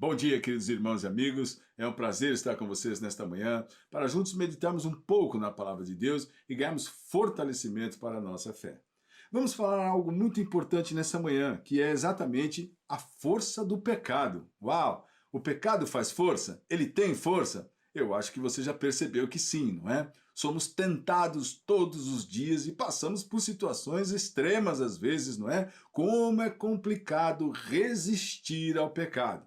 Bom dia, queridos irmãos e amigos. É um prazer estar com vocês nesta manhã para juntos meditarmos um pouco na palavra de Deus e ganharmos fortalecimento para a nossa fé. Vamos falar algo muito importante nessa manhã, que é exatamente a força do pecado. Uau! O pecado faz força? Ele tem força? Eu acho que você já percebeu que sim, não é? Somos tentados todos os dias e passamos por situações extremas às vezes, não é? Como é complicado resistir ao pecado.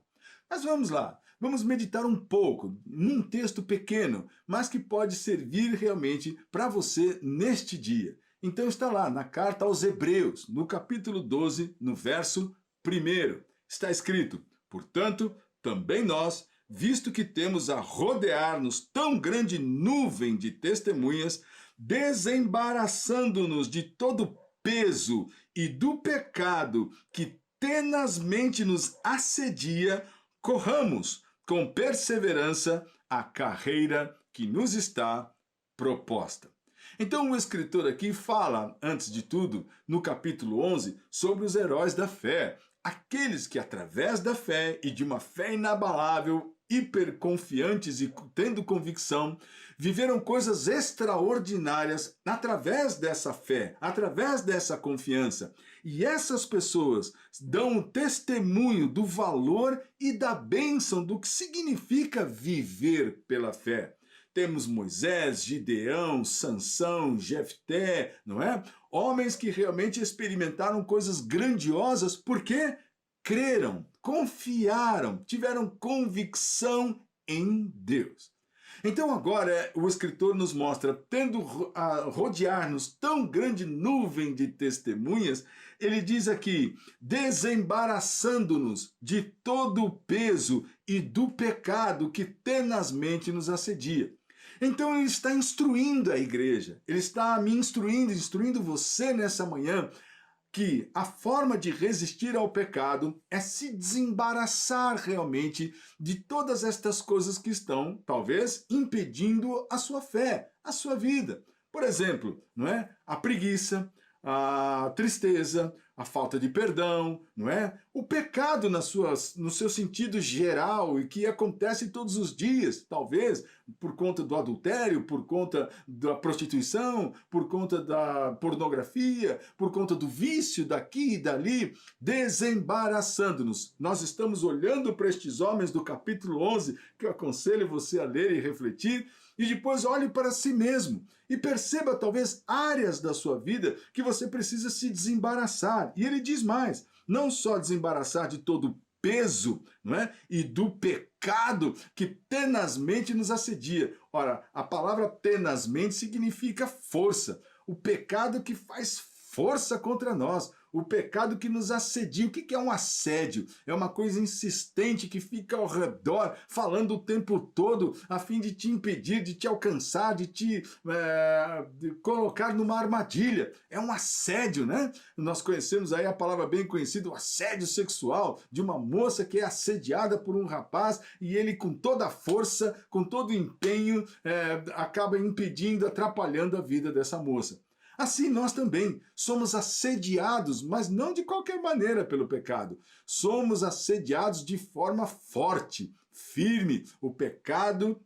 Mas vamos lá, vamos meditar um pouco num texto pequeno, mas que pode servir realmente para você neste dia. Então está lá na carta aos Hebreus, no capítulo 12, no verso 1. Está escrito: portanto, também nós, visto que temos a rodear-nos tão grande nuvem de testemunhas, desembaraçando-nos de todo peso e do pecado que tenazmente nos assedia, corramos com perseverança a carreira que nos está proposta. Então o escritor aqui fala, antes de tudo, no capítulo 11, sobre os heróis da fé, aqueles que através da fé e de uma fé inabalável, hiperconfiantes e tendo convicção, viveram coisas extraordinárias através dessa fé, através dessa confiança. E essas pessoas dão um testemunho do valor e da bênção do que significa viver pela fé. Temos Moisés, Gideão, Sansão, Jefté, não é? Homens que realmente experimentaram coisas grandiosas porque creram, confiaram, tiveram convicção em Deus. Então agora o escritor nos mostra, tendo a rodear-nos tão grande nuvem de testemunhas, ele diz aqui, desembaraçando-nos de todo o peso e do pecado que tenazmente nos assedia. Então ele está instruindo a igreja, ele está me instruindo você nessa manhã, que a forma de resistir ao pecado é se desembaraçar realmente de todas estas coisas que estão, talvez, impedindo a sua fé, a sua vida. Por exemplo, não é? A preguiça, a tristeza, a falta de perdão, não é? O pecado no seu sentido geral e que acontece todos os dias, talvez por conta do adultério, por conta da prostituição, por conta da pornografia, por conta do vício daqui e dali, desembaraçando-nos. Nós estamos olhando para estes homens do capítulo 11, que eu aconselho você a ler e refletir, e depois olhe para si mesmo e perceba talvez áreas da sua vida que você precisa se desembaraçar. E ele diz mais, não só desembaraçar de todo o peso, não é? E do pecado que tenazmente nos assedia. Ora, a palavra tenazmente significa força. O pecado que faz força contra nós. O pecado que nos assedia. O que é um assédio? É uma coisa insistente que fica ao redor, falando o tempo todo, a fim de te impedir, de te alcançar, de te de colocar numa armadilha. É um assédio, né? Nós conhecemos aí a palavra bem conhecida, o assédio sexual, de uma moça que é assediada por um rapaz e ele com toda a força, com todo o empenho, acaba impedindo, atrapalhando a vida dessa moça. Assim nós também somos assediados, mas não de qualquer maneira pelo pecado. Somos assediados de forma forte, firme. O pecado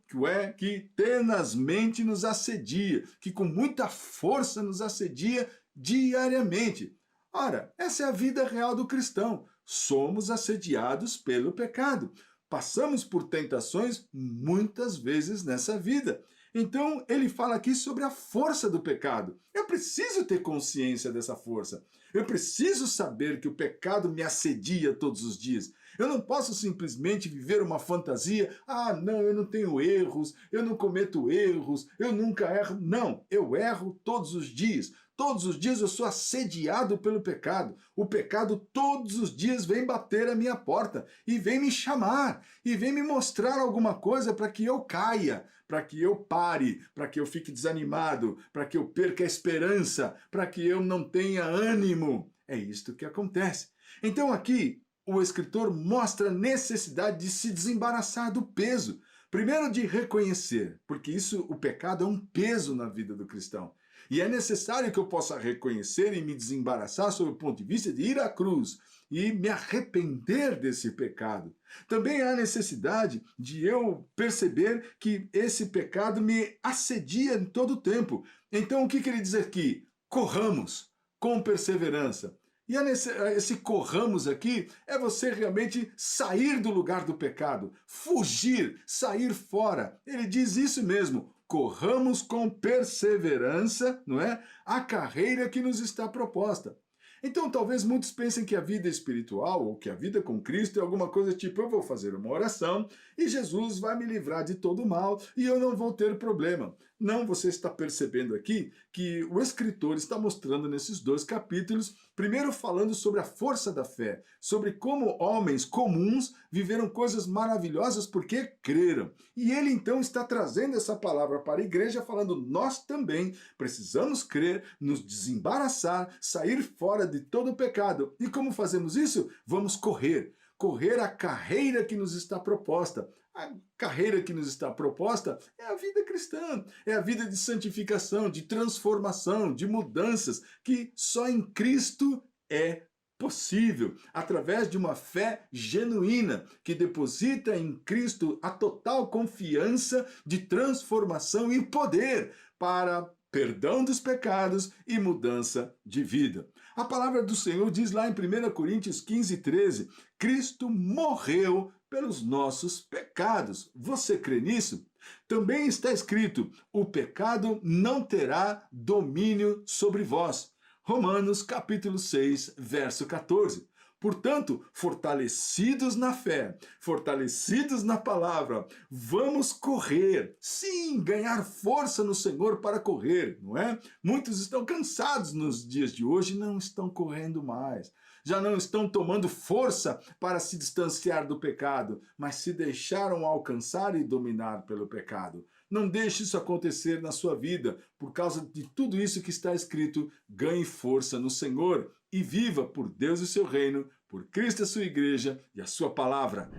que tenazmente nos assedia, que com muita força nos assedia diariamente. Ora, essa é a vida real do cristão. Somos assediados pelo pecado. Passamos por tentações muitas vezes nessa vida. Então ele fala aqui sobre a força do pecado. Eu preciso ter consciência dessa força. Eu preciso saber que o pecado me assedia todos os dias. Eu não posso simplesmente viver uma fantasia. Ah, não, eu não tenho erros, eu não cometo erros, eu nunca erro. Não, eu erro todos os dias. Todos os dias eu sou assediado pelo pecado. O pecado todos os dias vem bater a minha porta e vem me chamar e vem me mostrar alguma coisa para que eu caia, para que eu pare, para que eu fique desanimado, para que eu perca a esperança, para que eu não tenha ânimo. É isto que acontece. Então aqui o escritor mostra a necessidade de se desembaraçar do peso. Primeiro de reconhecer, porque o pecado é um peso na vida do cristão. E é necessário que eu possa reconhecer e me desembaraçar sob o ponto de vista de ir à cruz e me arrepender desse pecado. Também há necessidade de eu perceber que esse pecado me assedia em todo o tempo. Então, o que ele diz aqui? Corramos com perseverança. E esse corramos aqui é você realmente sair do lugar do pecado, fugir, sair fora. Ele diz isso mesmo, corramos com perseverança, não é? A carreira que nos está proposta. Então, talvez muitos pensem que a vida espiritual ou que a vida com Cristo é alguma coisa tipo, eu vou fazer uma oração e Jesus vai me livrar de todo o mal e eu não vou ter problema. Não, você está percebendo aqui que o escritor está mostrando nesses 2 capítulos, primeiro falando sobre a força da fé, sobre como homens comuns viveram coisas maravilhosas porque creram. E ele então está trazendo essa palavra para a igreja, falando, nós também precisamos crer, nos desembaraçar, sair fora de todo o pecado. E como fazemos isso? Vamos correr. Correr a carreira que nos está proposta. A carreira que nos está proposta é a vida cristã, é a vida de santificação, de transformação, de mudanças, que só em Cristo é possível, através de uma fé genuína, que deposita em Cristo a total confiança de transformação e poder para perdão dos pecados e mudança de vida. A palavra do Senhor diz lá em 1 Coríntios 15:13, Cristo morreu pelos nossos pecados. Você crê nisso? Também está escrito, o pecado não terá domínio sobre vós. Romanos capítulo 6, verso 14. Portanto, fortalecidos na fé, fortalecidos na palavra, vamos correr. Sim, ganhar força no Senhor para correr, não é? Muitos estão cansados nos dias de hoje e não estão correndo mais. Já não estão tomando força para se distanciar do pecado, mas se deixaram alcançar e dominar pelo pecado. Não deixe isso acontecer na sua vida. Por causa de tudo isso que está escrito, ganhe força no Senhor e viva por Deus e seu reino, por Cristo a sua igreja e a sua palavra.